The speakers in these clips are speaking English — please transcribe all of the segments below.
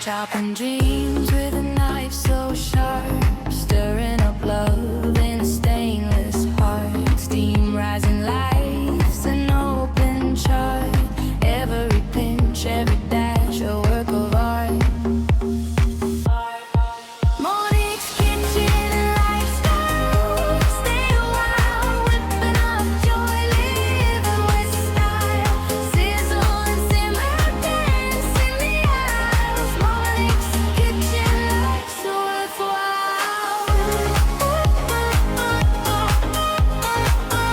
Chopping dreams with a knife so sharp, stirring up love in a stainless heart. Steam rising lights, an open chart. Every pinch, every dash, a work of art. Monix kitchen lifestyle. Stay a while, whipping up joy, living with style. Sizzle and simmer, dance in the aisles. Monix kitchen life's worthwhile.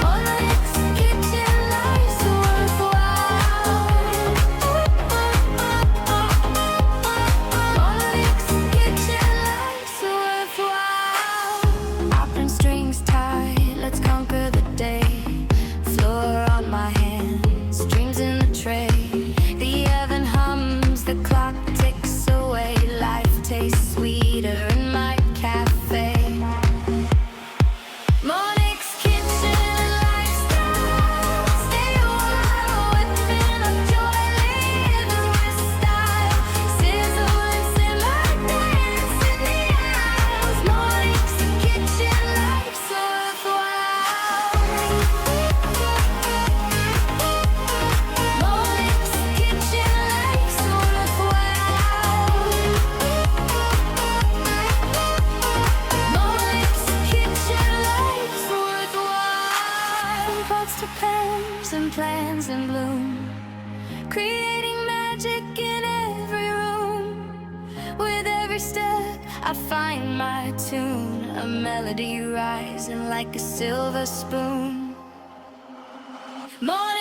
Monix kitchen life's worthwhile. Monix kitchen life's worthwhile. Apron strings tight, let's conquer the day. Floor on my hands, dreams in the tray. The oven hums, the clock ticks away. Life tastes sweeter in my cafe. Monix kitchen lifestyle. Stay a while, whipping up joy, living with style. Sizzle and simmer, dance in the aisles. Monix kitchen life's worthwhile. Monix kitchen life's worthwhile. Monix kitchen life's worthwhile. From pots to pans and plans in bloom, creating magic in every room. With every step I find my tune, a melody rising like a silver spoon. Monix